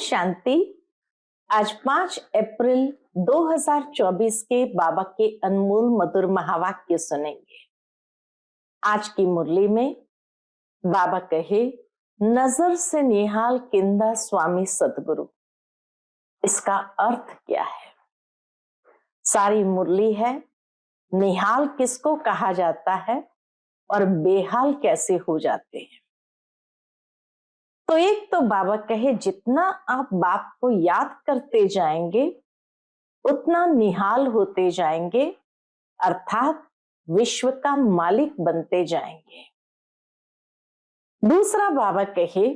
शांति। आज 5 अप्रैल 2024 के बाबा के अनमोल मधुर महावाक्य सुनेंगे। आज की मुरली में बाबा कहे, नजर से निहाल किंदा स्वामी सतगुरु। इसका अर्थ क्या है? सारी मुरली है निहाल किसको कहा जाता है और बेहाल कैसे हो जाते हैं। तो एक तो बाबा कहे, जितना आप बाप को याद करते जाएंगे उतना निहाल होते जाएंगे, अर्थात विश्व का मालिक बनते जाएंगे। दूसरा बाबा कहे,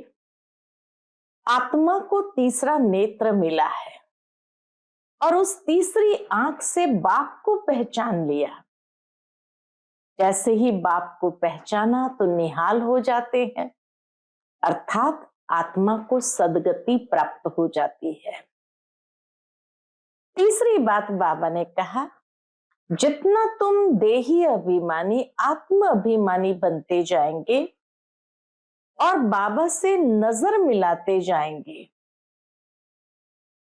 आत्मा को तीसरा नेत्र मिला है और उस तीसरी आंख से बाप को पहचान लिया। जैसे ही बाप को पहचाना तो निहाल हो जाते हैं, अर्थात आत्मा को सदगति प्राप्त हो जाती है। तीसरी बात बाबा ने कहा, जितना तुम देही अभिमानी आत्म अभिमानी बनते जाएंगे और बाबा से नजर मिलाते जाएंगे,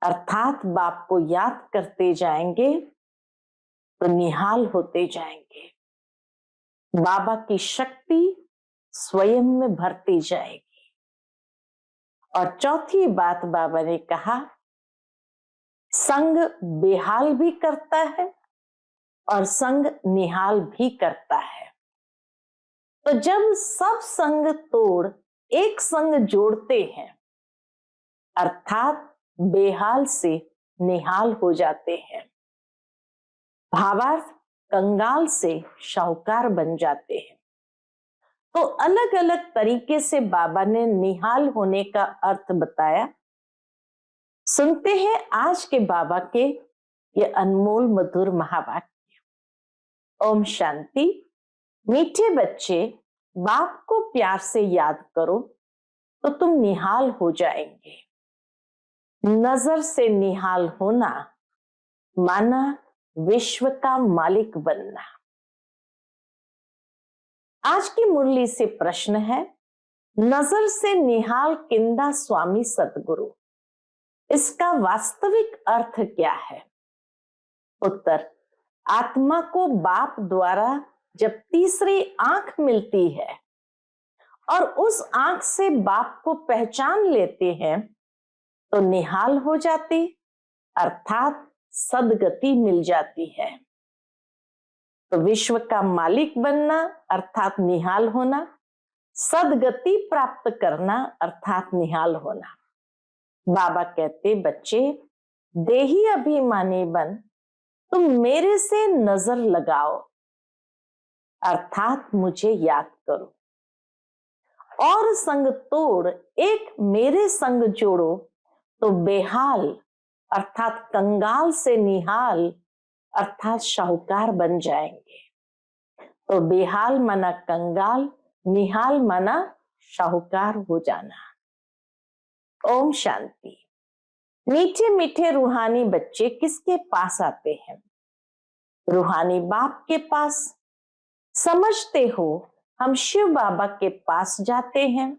अर्थात बाप को याद करते जाएंगे तो निहाल होते जाएंगे। बाबा की शक्ति स्वयं में भरती जाएगी। और चौथी बात बाबा ने कहा, संग बेहाल भी करता है और संग निहाल भी करता है। तो जब सब संग तोड़ एक संग जोड़ते हैं, अर्थात बेहाल से निहाल हो जाते हैं। भावार्थ, कंगाल से शाहूकार बन जाते हैं। तो अलग अलग तरीके से बाबा ने निहाल होने का अर्थ बताया। सुनते हैं आज के बाबा के ये अनमोल मधुर महावाक्य। ओम शांति। मीठे बच्चे, बाप को प्यार से याद करो तो तुम निहाल हो जाएंगे। नजर से निहाल होना माना विश्व का मालिक बनना। आज की मुरली से प्रश्न है, नजर से निहाल किंदा स्वामी सतगुरु। इसका वास्तविक अर्थ क्या है? उत्तर, आत्मा को बाप द्वारा जब तीसरी आंख मिलती है और उस आंख से बाप को पहचान लेते हैं तो निहाल हो जाती, अर्थात सदगति मिल जाती है। तो विश्व का मालिक बनना अर्थात निहाल होना, सदगति प्राप्त करना अर्थात निहाल होना। बाबा कहते, बच्चे देही अभिमानी बन, तुम मेरे से नजर लगाओ, अर्थात मुझे याद करो, और संग तोड़ एक मेरे संग जोड़ो तो बेहाल अर्थात कंगाल से निहाल अर्थात शाहूकार बन जाएंगे। तो बेहाल माना कंगाल, निहाल माना शाहूकार हो जाना। ओम शांति। मीठे मीठे रूहानी बच्चे किसके पास आते हैं? रूहानी बाप के पास। समझते हो हम शिव बाबा के पास जाते हैं,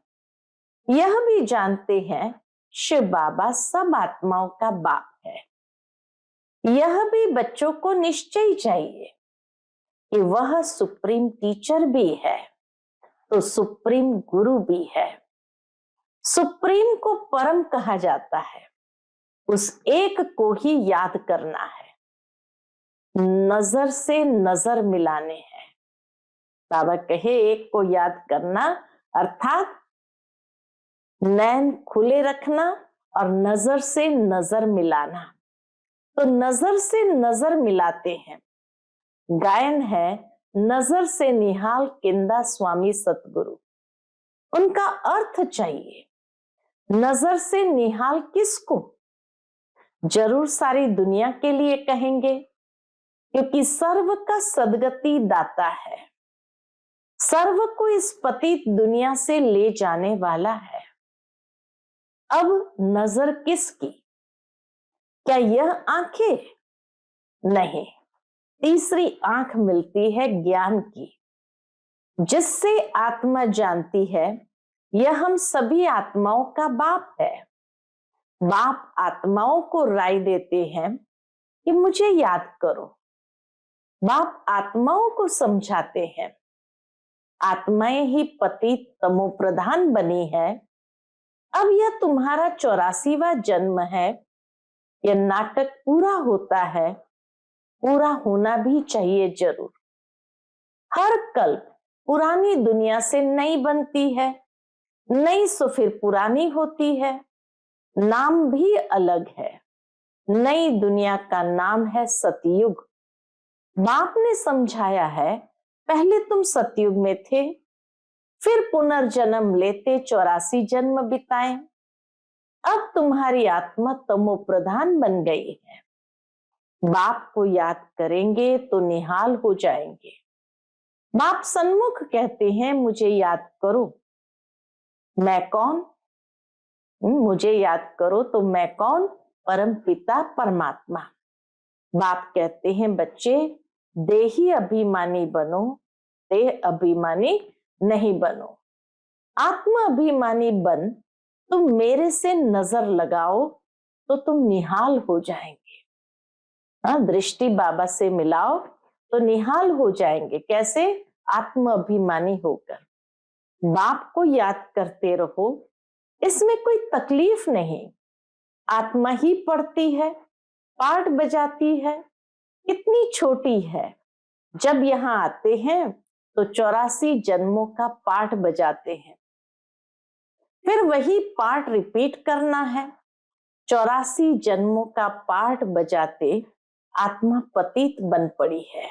यह भी जानते हैं शिव बाबा सब आत्माओं का बाप है। यह भी बच्चों को निश्चय चाहिए कि वह सुप्रीम टीचर भी है तो सुप्रीम गुरु भी है। सुप्रीम को परम कहा जाता है, उस एक को ही याद करना है। नजर से नजर मिलाने हैं। बाबा कहे, एक को याद करना अर्थात नैन खुले रखना और नजर से नजर मिलाना। तो नजर से नजर मिलाते हैं। गायन है, नजर से निहाल किंदा स्वामी सतगुरु। उनका अर्थ चाहिए, नजर से निहाल किसको? जरूर सारी दुनिया के लिए कहेंगे, क्योंकि सर्व का सदगति दाता है, सर्व को इस पतित दुनिया से ले जाने वाला है। अब नजर किसकी? क्या यह आंखें? नहीं, तीसरी आंख मिलती है ज्ञान की, जिससे आत्मा जानती है यह हम सभी आत्माओं का बाप है। बाप आत्माओं को राय देते हैं कि मुझे याद करो। बाप आत्माओं को समझाते हैं, आत्माएं ही पतित तमो प्रधान बनी है। अब यह तुम्हारा 84वां जन्म है। यह नाटक पूरा होता है, पूरा होना भी चाहिए जरूर। हर कल्प पुरानी दुनिया से नई बनती है, नई सो फिर पुरानी होती है। नाम भी अलग है। नई दुनिया का नाम है सतयुग। बाप ने समझाया है, पहले तुम सतयुग में थे, फिर पुनर्जन्म लेते 84 जन्म बिताए। अब तुम्हारी आत्मा तमो प्रधान बन गई है। बाप को याद करेंगे तो निहाल हो जाएंगे। बाप सन्मुख कहते हैं, मुझे याद करो। मैं कौन? मुझे याद करो तो मैं कौन? परम पिता परमात्मा। बाप कहते हैं, बच्चे देही अभिमानी बनो, देह अभिमानी नहीं बनो। आत्मा अभिमानी बन तुम मेरे से नजर लगाओ तो तुम निहाल हो जाएंगे। दृष्टि बाबा से मिलाओ तो निहाल हो जाएंगे। कैसे? आत्मा अभिमानी होकर। बाप को याद करते रहो, इसमें कोई तकलीफ नहीं। आत्मा ही पढ़ती है, पाठ बजाती है, कितनी छोटी है। जब यहाँ आते हैं तो 84 जन्मों का पाठ बजाते हैं, फिर वही पाठ रिपीट करना है। 84 जन्मों का पाठ बजाते आत्मा पतित बन पड़ी है।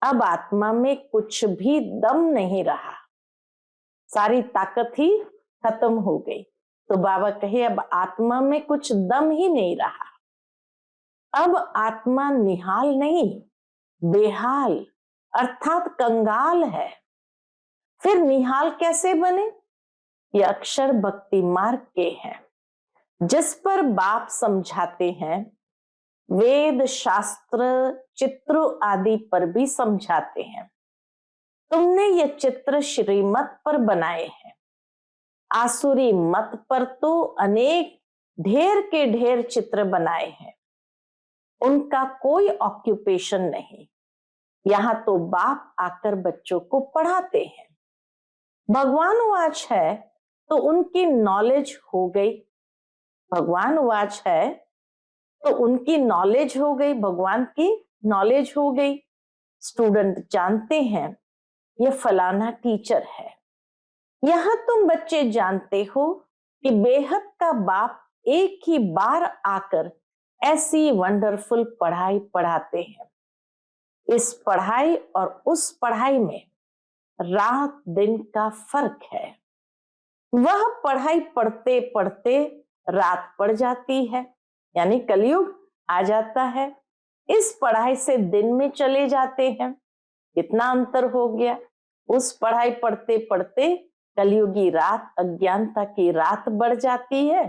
अब आत्मा में कुछ भी दम नहीं रहा, सारी ताकत ही खत्म हो गई। तो बाबा कहे, अब आत्मा में कुछ दम ही नहीं रहा। अब आत्मा निहाल नहीं, बेहाल अर्थात कंगाल है। फिर निहाल कैसे बने? ये अक्षर भक्ति मार्ग के हैं, जिस पर बाप समझाते हैं। वेद शास्त्र चित्र आदि पर भी समझाते हैं। तुमने ये चित्र श्रीमत पर बनाए हैं, आसुरी मत पर तो अनेक ढेर के ढेर चित्र बनाए हैं। उनका कोई ऑक्यूपेशन नहीं। यहाँ तो बाप आकर बच्चों को पढ़ाते हैं। भगवान वाच है तो उनकी नॉलेज हो गई। भगवान वाच है तो उनकी नॉलेज हो गई, भगवान की नॉलेज हो गई। स्टूडेंट जानते हैं ये फलाना टीचर है। यहां तुम बच्चे जानते हो कि बेहद का बाप एक ही बार आकर ऐसी वंडरफुल पढ़ाई पढ़ाते हैं। इस पढ़ाई और उस पढ़ाई में रात दिन का फर्क है। वह पढ़ाई पढ़ते पढ़ते रात पड़ जाती है, यानी कलयुग आ जाता है। इस पढ़ाई से दिन में चले जाते हैं। कितना अंतर हो गया। उस पढ़ाई पढ़ते पढ़ते कलयुगी रात, अज्ञानता की रात बढ़ जाती है,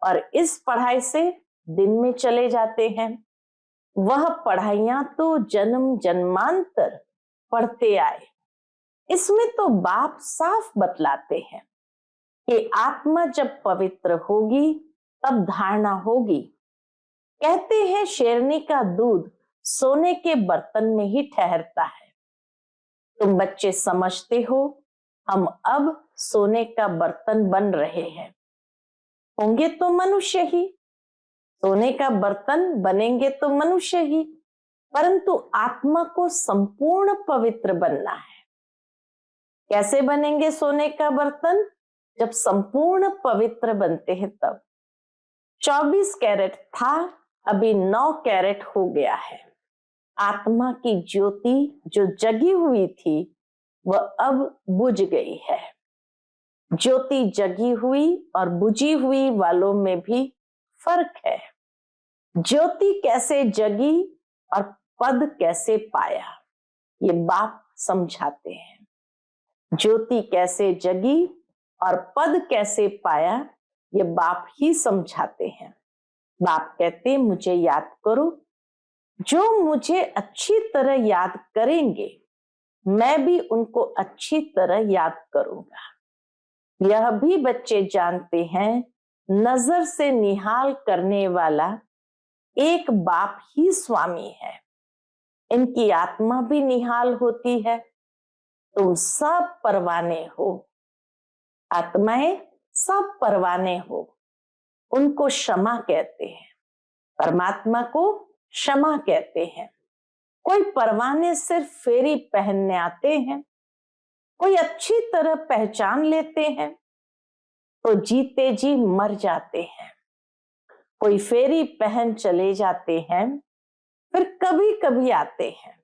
और इस पढ़ाई से दिन में चले जाते हैं। वह पढ़ाइयां तो जन्म जन्मांतर पढ़ते आए। इसमें तो बाप साफ बतलाते हैं कि आत्मा जब पवित्र होगी तब धारणा होगी। कहते हैं शेरनी का दूध सोने के बर्तन में ही ठहरता है। तुम बच्चे समझते हो, हम अब सोने का बर्तन बन रहे हैं। होंगे तो मनुष्य ही, सोने का बर्तन बनेंगे तो मनुष्य ही, परंतु आत्मा को संपूर्ण पवित्र बनना है। कैसे बनेंगे सोने का बर्तन? जब संपूर्ण पवित्र बनते हैं तब। 24 कैरेट था, अभी 9 कैरेट हो गया है। आत्मा की ज्योति जो जगी हुई थी वह अब बुझ गई है। ज्योति जगी हुई और बुझी हुई वालों में भी फर्क है। ज्योति कैसे जगी और पद कैसे पाया, ये बाप समझाते हैं। ज्योति कैसे जगी और पद कैसे पाया, ये बाप ही समझाते हैं। बाप कहते, मुझे याद करो। जो मुझे अच्छी तरह याद करेंगे, मैं भी उनको अच्छी तरह याद करूंगा। यह भी बच्चे जानते हैं नजर से निहाल करने वाला एक बाप ही स्वामी है। इनकी आत्मा भी निहाल होती है। तुम सब परवाने हो, आत्माएं सब परवाने हो। उनको क्षमा कहते हैं, परमात्मा को क्षमा कहते हैं। कोई परवाने सिर्फ फेरी पहनने आते हैं, कोई अच्छी तरह पहचान लेते हैं तो जीते जी मर जाते हैं। कोई फेरी पहन चले जाते हैं, फिर कभी कभी आते हैं,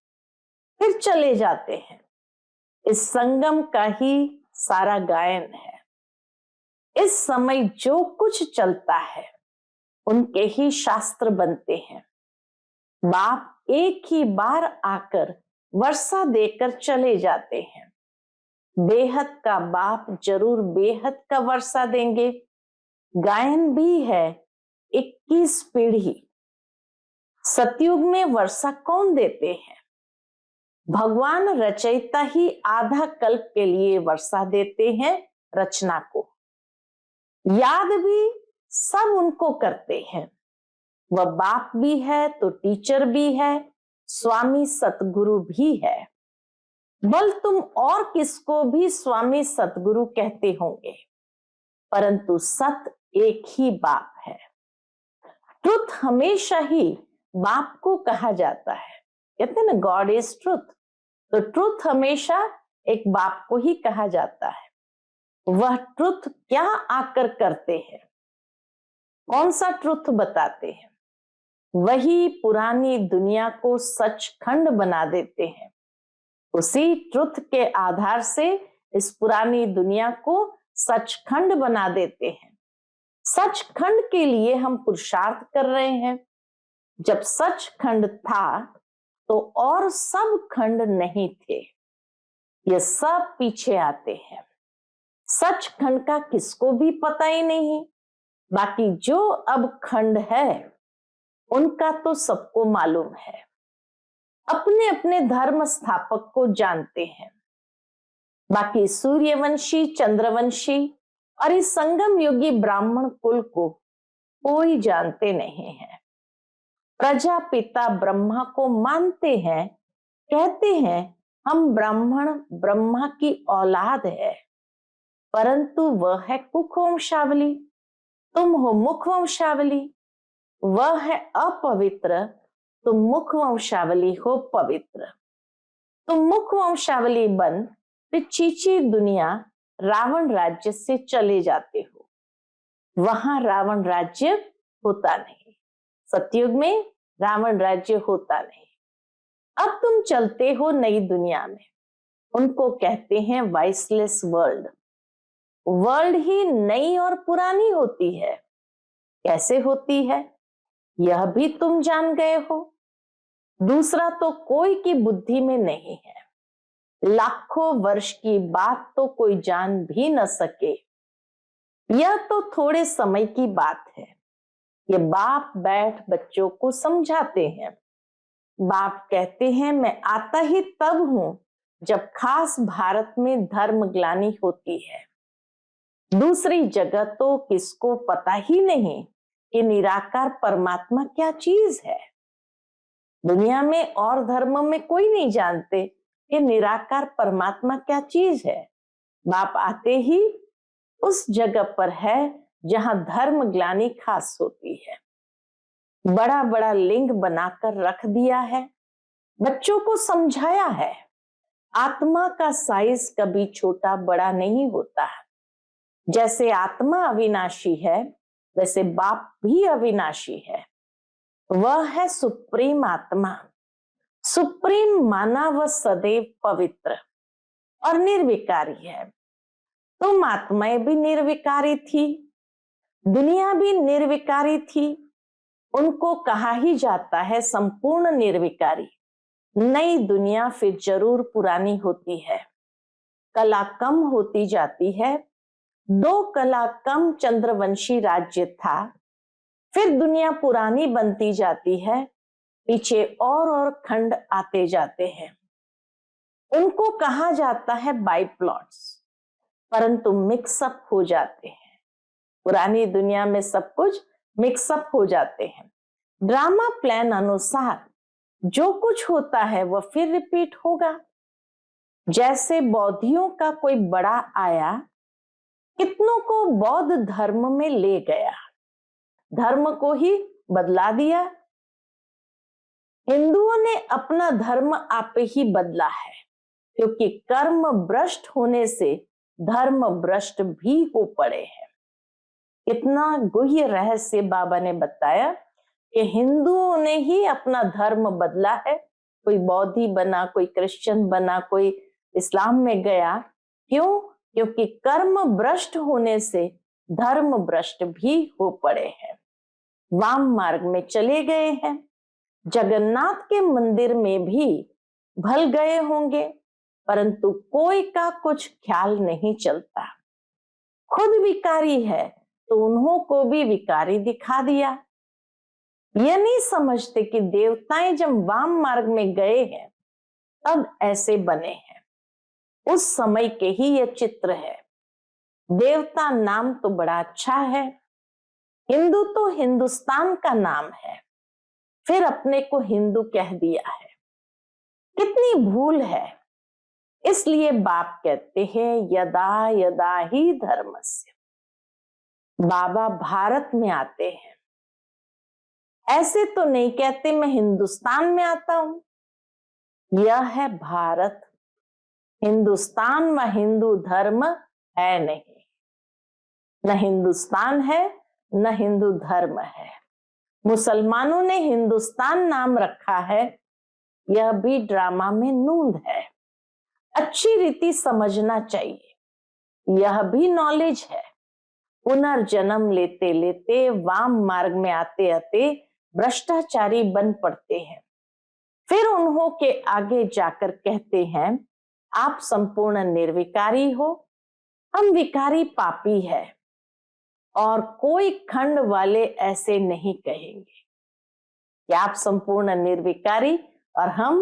फिर चले जाते हैं। इस संगम का ही सारा गायन है। इस समय जो कुछ चलता है उनके ही शास्त्र बनते हैं। बाप एक ही बार आकर वर्षा देकर चले जाते हैं। बेहद का बाप जरूर बेहद का वर्षा देंगे। गायन भी है 21 पीढ़ी। सतयुग में वर्षा कौन देते हैं? भगवान रचयिता ही आधा कल्प के लिए वर्षा देते हैं रचना को। याद भी सब उनको करते हैं। वह बाप भी है तो टीचर भी है, स्वामी सतगुरु भी है। बल तुम और किसको भी स्वामी सतगुरु कहते होंगे, परंतु सत एक ही बाप है। ट्रुथ हमेशा ही बाप को कहा जाता है। कहते हैं ना, गॉड इज ट्रुथ। तो ट्रुथ हमेशा एक बाप को ही कहा जाता है। वह ट्रुथ क्या आकर करते हैं? कौन सा ट्रुथ बताते हैं? वही पुरानी दुनिया को सचखंड बना देते हैं। उसी ट्रुथ के आधार से इस पुरानी दुनिया को सचखंड बना देते हैं। सचखंड के लिए हम पुरुषार्थ कर रहे हैं। जब सचखंड था तो और सब खंड नहीं थे। ये सब पीछे आते हैं। सचखंड का किसको भी पता ही नहीं। बाकी जो अब खंड है उनका तो सबको मालूम है। अपने अपने धर्म स्थापक को जानते हैं। बाकी सूर्यवंशी, चंद्रवंशी और इस संगम युगी ब्राह्मण कुल को कोई जानते नहीं है। प्रजापिता ब्रह्मा को मानते हैं, कहते हैं हम ब्राह्मण ब्रह्मा की औलाद है, परंतु वह है कुख वंशावली, तुम हो मुख वंशावली। वह है अपवित्र, तुम मुख वंशावली हो पवित्र। तुम मुख वंशावली बन फिर चीची दुनिया रावण राज्य से चले जाते हो। वहां रावण राज्य होता नहीं। सतयुग में रावण राज्य होता नहीं। अब तुम चलते हो नई दुनिया में। उनको कहते हैं वाइसलेस वर्ल्ड। वर्ल्ड ही नई और पुरानी होती है। कैसे होती है यह भी तुम जान गए हो। दूसरा तो कोई की बुद्धि में नहीं है। लाखों वर्ष की बात तो कोई जान भी न सके। यह तो थोड़े समय की बात है। ये बाप बैठ बच्चों को समझाते हैं। बाप कहते हैं मैं आता ही तब हूं जब खास भारत में धर्म ग्लानि होती है। दूसरी जगह तो किसको पता ही नहीं कि निराकार परमात्मा क्या चीज है। दुनिया में और धर्मों में कोई नहीं जानते कि निराकार परमात्मा क्या चीज है। बाप आते ही उस जगह पर है जहां धर्म ग्लानि खास होती है। बड़ा बड़ा लिंग बनाकर रख दिया है। बच्चों को समझाया है आत्मा का साइज कभी छोटा बड़ा नहीं होता है। जैसे आत्मा अविनाशी है वैसे बाप भी अविनाशी है। वह है सुप्रीम आत्मा। सुप्रीम माना वह सदैव पवित्र और निर्विकारी है। तुम आत्माएं भी निर्विकारी थी, दुनिया भी निर्विकारी थी। उनको कहा ही जाता है संपूर्ण निर्विकारी। नई दुनिया फिर जरूर पुरानी होती है। कला कम होती जाती है। 2 कला कम चंद्रवंशी राज्य था, फिर दुनिया पुरानी बनती जाती है। पीछे और खंड आते जाते हैं। उनको कहा जाता है बाई प्लॉट्स, परंतु मिक्सअप हो जाते हैं। पुरानी दुनिया में सब कुछ मिक्सअप हो जाते हैं। ड्रामा प्लान अनुसार जो कुछ होता है वह फिर रिपीट होगा। जैसे बौद्धियों का कोई बड़ा आया, कितनों को बौद्ध धर्म में ले गया, धर्म को ही बदला दिया। हिंदुओं ने अपना धर्म आप ही बदला है, क्योंकि कर्म भ्रष्ट होने से धर्म भ्रष्ट भी हो पड़े हैं। इतना गुह्य रहस्य बाबा ने बताया कि हिंदुओं ने ही अपना धर्म बदला है। कोई बौद्धि बना, कोई क्रिश्चियन बना, कोई इस्लाम में गया। क्यों? क्योंकि कर्म भ्रष्ट होने से धर्म भ्रष्ट भी हो पड़े हैं, वाम मार्ग में चले गए हैं। जगन्नाथ के मंदिर में भी भल गए होंगे, परंतु कोई का कुछ ख्याल नहीं चलता। खुद विकारी है तो उन्हों को भी विकारी दिखा दिया। यह नहीं समझते कि देवताएं जब वाम मार्ग में गए हैं तब ऐसे बने हैं। उस समय के ही यह चित्र है। देवता नाम तो बड़ा अच्छा है, हिंदू तो हिंदुस्तान का नाम है, फिर अपने को हिंदू कह दिया है। कितनी भूल है। इसलिए बाप कहते हैं यदा यदा ही धर्मस्य। बाबा भारत में आते हैं, ऐसे तो नहीं कहते मैं हिंदुस्तान में आता हूं। यह है भारत। हिंदुस्तान व हिंदू धर्म है नहीं, न हिंदुस्तान है न हिंदू धर्म है। मुसलमानों ने हिंदुस्तान नाम रखा है, यह भी ड्रामा में नूंद है। अच्छी रीति समझना चाहिए, यह भी नॉलेज है। पुनर्जन्म लेते लेते वाम मार्ग में आते आते भ्रष्टाचारी बन पड़ते हैं। फिर उन्हों के आगे जाकर कहते हैं आप संपूर्ण निर्विकारी हो, हम विकारी पापी है। और कोई खंड वाले ऐसे नहीं कहेंगे कि आप संपूर्ण निर्विकारी और हम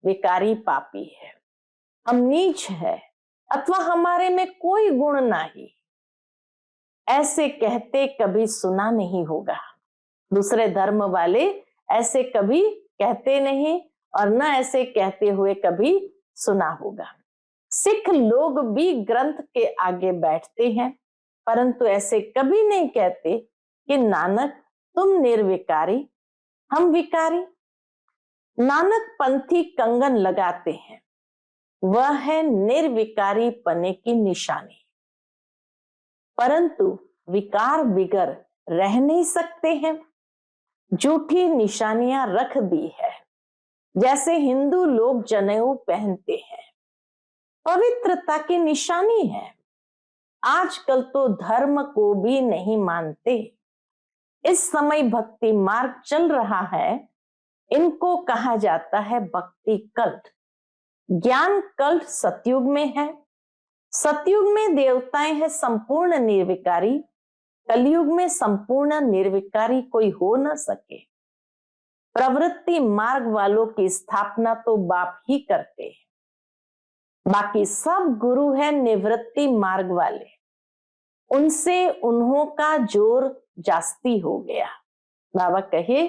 विकारी पापी है, हम नीच है अथवा हमारे में कोई गुण नहीं। ऐसे कहते कभी सुना नहीं होगा। दूसरे धर्म वाले ऐसे कभी कहते नहीं और न ऐसे कहते हुए कभी सुना होगा। सिख लोग भी ग्रंथ के आगे बैठते हैं, परंतु ऐसे कभी नहीं कहते कि नानक तुम निर्विकारी, हम विकारी। नानक पंथी कंगन लगाते हैं, वह है निर्विकारी पने की निशानी। परंतु विकार बिगर रह नहीं सकते हैं, झूठी निशानियां रख दी है। जैसे हिंदू लोग जनेऊ पहनते हैं, पवित्रता की निशानी है। आजकल तो धर्म को भी नहीं मानते। इस समय भक्ति मार्ग चल रहा है, इनको कहा जाता है भक्ति कल्ट। ज्ञान कल्ट सतयुग में है। सतयुग में देवताएं हैं संपूर्ण निर्विकारी, कलयुग में संपूर्ण निर्विकारी कोई हो न सके। प्रवृत्ति मार्ग वालों की स्थापना तो बाप ही करते हैं, बाकी सब गुरु है निवृत्ति मार्ग वाले। उनसे उन्हों का जोर जास्ती हो गया। बाबा कहे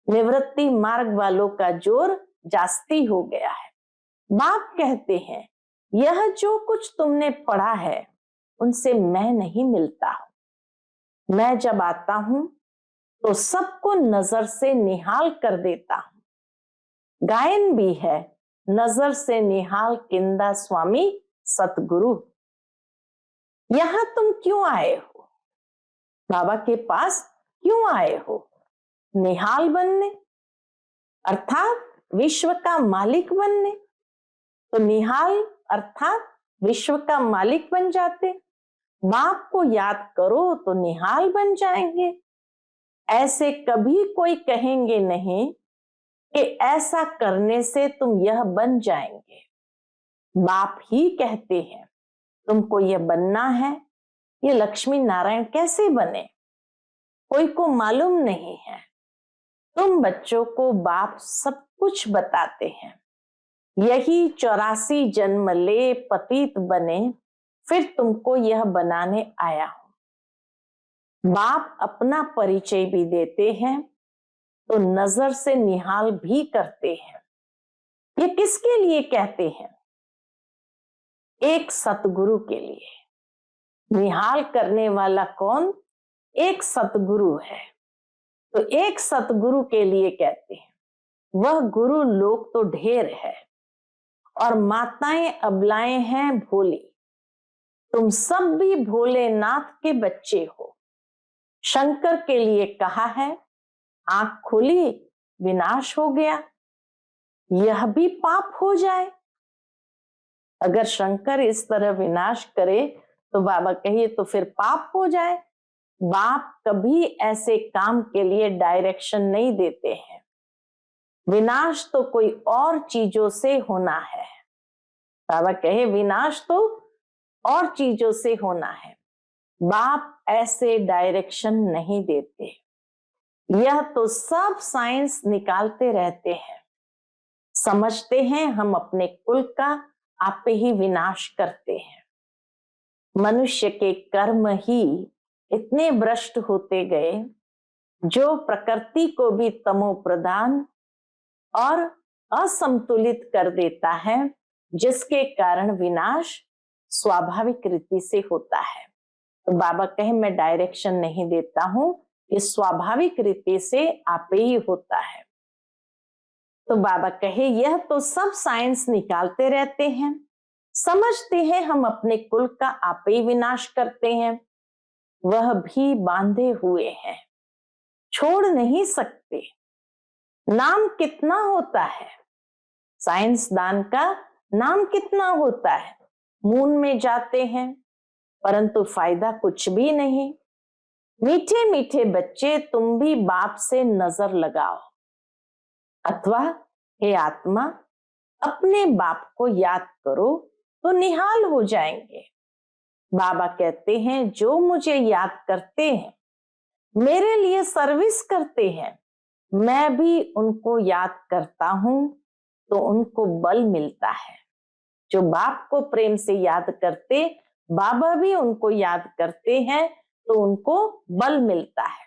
निवृत्ति मार्ग वालों का जोर जास्ती हो गया है। बाप कहते हैं यह जो कुछ तुमने पढ़ा है उनसे मैं नहीं मिलता हूं। मैं जब आता हूं तो सबको नजर से निहाल कर देता हूं। गायन भी है नजर से निहाल किंदा स्वामी सतगुरु। यहां तुम क्यों आए हो? बाबा के पास क्यों आए हो? निहाल बनने, अर्थात विश्व का मालिक बनने। तो निहाल अर्थात विश्व का मालिक बन जाते। बाप को याद करो तो निहाल बन जाएंगे। ऐसे कभी कोई कहेंगे नहीं कि ऐसा करने से तुम यह बन जाएंगे। बाप ही कहते हैं तुमको यह बनना है। ये लक्ष्मी नारायण कैसे बने कोई को मालूम नहीं है। तुम बच्चों को बाप सब कुछ बताते हैं। यही 84 जन्म ले पतित बने, फिर तुमको यह बनाने आया हूं। बाप अपना परिचय भी देते हैं तो नजर से निहाल भी करते हैं। ये किसके लिए कहते हैं? एक सतगुरु के लिए। निहाल करने वाला कौन? एक सतगुरु है। तो एक सतगुरु के लिए कहते हैं। वह गुरु लोग तो ढेर है और माताएं अबलाएं हैं भोली। तुम सब भी भोलेनाथ के बच्चे हो। शंकर के लिए कहा है, आंख खुली विनाश हो गया। यह भी पाप हो जाए। अगर शंकर इस तरह विनाश करे तो बाबा कहिए तो फिर पाप हो जाए। बाप कभी ऐसे काम के लिए डायरेक्शन नहीं देते हैं। विनाश तो कोई और चीजों से होना है। बाबा कहे विनाश तो और चीजों से होना है। बाप ऐसे डायरेक्शन नहीं देते। यह तो सब साइंस निकालते रहते हैं। समझते हैं हम अपने कुल का आप ही विनाश करते हैं। मनुष्य के कर्म ही इतने भ्रष्ट होते गए जो प्रकृति को भी तमो प्रधान और असंतुलित कर देता है, जिसके कारण विनाश स्वाभाविक रीति से होता है। तो बाबा कहे मैं डायरेक्शन नहीं देता हूं, ये स्वाभाविक रीति से आप ही होता है। तो बाबा कहे यह तो सब साइंस निकालते रहते हैं। समझते हैं हम अपने कुल का आप ही विनाश करते हैं। वह भी बांधे हुए हैं, छोड़ नहीं सकते। नाम कितना होता है? साइंसदान का नाम कितना होता है? मून में जाते हैं परंतु फायदा कुछ भी नहीं। मीठे मीठे बच्चे तुम भी बाप से नजर लगाओ, अथवा हे आत्मा अपने बाप को याद करो तो निहाल हो जाएंगे। बाबा कहते हैं जो मुझे याद करते हैं, मेरे लिए सर्विस करते हैं, मैं भी उनको याद करता हूं तो उनको बल मिलता है। जो बाप को प्रेम से याद करते, बाबा भी उनको याद करते हैं तो उनको बल मिलता है।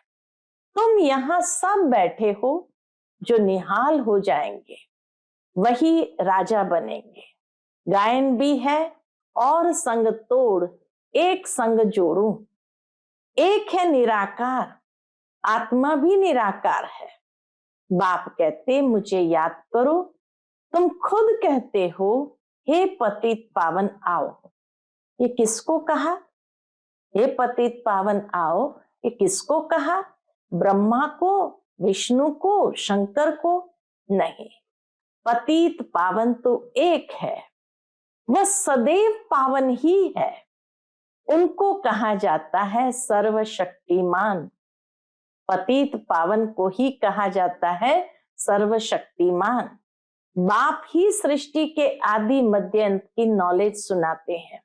तुम यहां सब बैठे हो जो निहाल हो जाएंगे, वही राजा बनेंगे। गायन भी है और संग तोड़ एक संग जोड़ू। एक है निराकार, आत्मा भी निराकार है। बाप कहते मुझे याद करो। तुम खुद कहते हो हे पतित पावन आओ। ये किसको कहा? हे पतित पावन आओ, ये किसको कहा? ब्रह्मा को, विष्णु को, शंकर को? नहीं, पतित पावन तो एक है, वह सदैव पावन ही है। उनको कहा जाता है सर्वशक्तिमान। पतित पावन को ही कहा जाता है सर्वशक्तिमान। बाप ही सृष्टि के आदि मध्य अंत की नॉलेज सुनाते हैं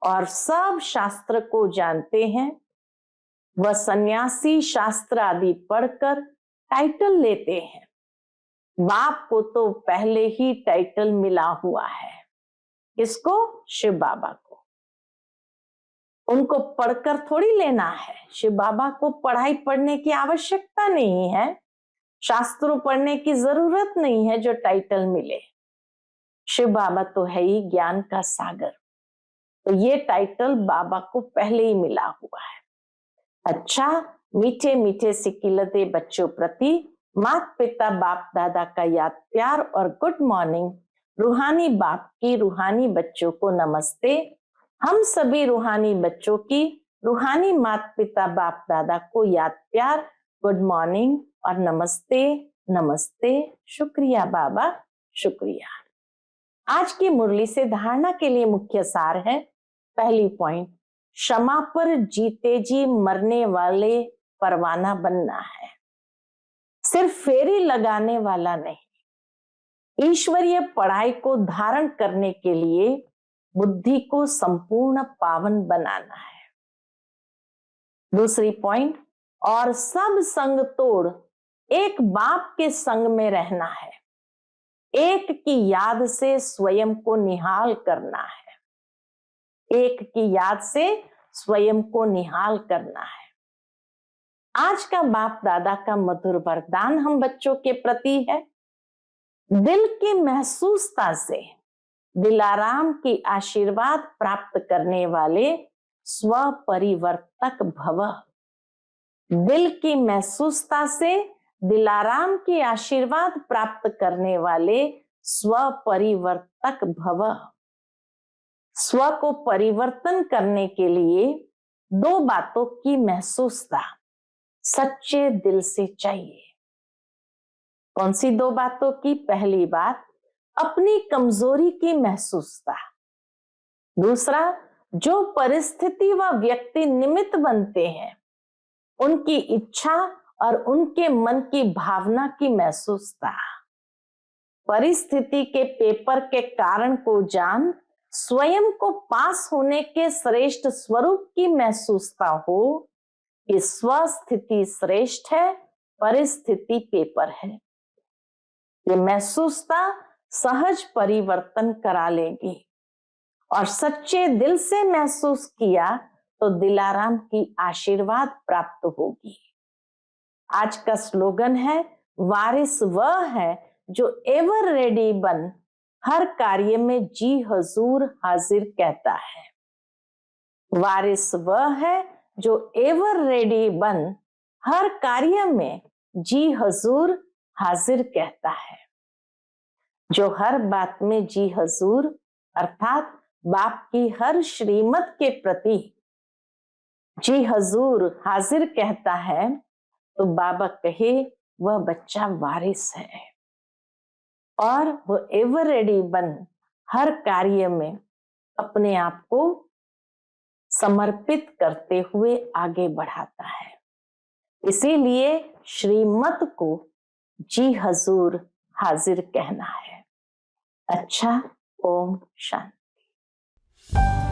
और सब शास्त्र को जानते हैं। वह सन्यासी शास्त्र आदि पढ़कर टाइटल लेते हैं। बाप को तो पहले ही टाइटल मिला हुआ है। किसको? शिव बाबा को। उनको पढ़कर थोड़ी लेना है। शिव बाबा को पढ़ाई पढ़ने की आवश्यकता नहीं है, शास्त्रों पढ़ने की जरूरत नहीं है जो टाइटल मिले। शिव बाबा तो है ही ज्ञान का सागर, तो ये टाइटल बाबा को पहले ही मिला हुआ है। अच्छा, मीठे मीठे सिकिलते बच्चों प्रति माता पिता बाप दादा का याद प्यार और गुड मॉर्निंग। रूहानी बाप की रूहानी बच्चों को नमस्ते। हम सभी रूहानी बच्चों की रूहानी माता पिता बाप दादा को याद प्यार, गुड मॉर्निंग और नमस्ते नमस्ते। शुक्रिया बाबा, शुक्रिया। आज की मुरली से धारणा के लिए मुख्य सार है। पहली पॉइंट, क्षमा पर जीते जी मरने वाले परवाना बनना है, सिर्फ फेरी लगाने वाला नहीं। ईश्वरीय पढ़ाई को धारण करने के लिए बुद्धि को संपूर्ण पावन बनाना है। दूसरी पॉइंट, और सब संग तोड़ एक बाप के संग में रहना है। एक की याद से स्वयं को निहाल करना है। एक की याद से स्वयं को निहाल करना है। आज का बाप दादा का मधुर वरदान हम बच्चों के प्रति है, दिल की महसूसता से दिलाराम की आशीर्वाद प्राप्त करने वाले स्व परिवर्तक भव। दिल की महसूसता से दिलाराम की आशीर्वाद प्राप्त करने वाले स्व परिवर्तक भव। स्व को परिवर्तन करने के लिए दो बातों की महसूसता सच्चे दिल से चाहिए। कौन सी दो बातों की? पहली बात, अपनी कमजोरी की महसूसता। दूसरा, जो परिस्थिति व व्यक्ति निमित्त बनते हैं उनकी इच्छा और उनके मन की भावना की महसूसता। परिस्थिति के पेपर के कारण को जान स्वयं को पास होने के श्रेष्ठ स्वरूप की महसूसता हो कि स्वस्थिति श्रेष्ठ है, परिस्थिति पेपर है। ये महसूसता सहज परिवर्तन करा लेगी और सच्चे दिल से महसूस किया तो दिलाराम की आशीर्वाद प्राप्त होगी। आज का स्लोगन है, वारिस वह है जो एवर रेडी बन हर कार्य में जी हजूर हाजिर कहता है। वारिस वह है जो एवर रेडी बन हर कार्य में जी हजूर हाजिर कहता है। जो हर बात में जी हजूर अर्थात बाप की हर श्रीमत के प्रति जी हजूर हाजिर कहता है तो बाबा कहे वह बच्चा वारिस है और वह एवर रेडी बन हर कार्य में अपने आप को समर्पित करते हुए आगे बढ़ाता है। इसीलिए श्रीमत को जी हजूर हाजिर कहना है। अच्छा, ओम शांति।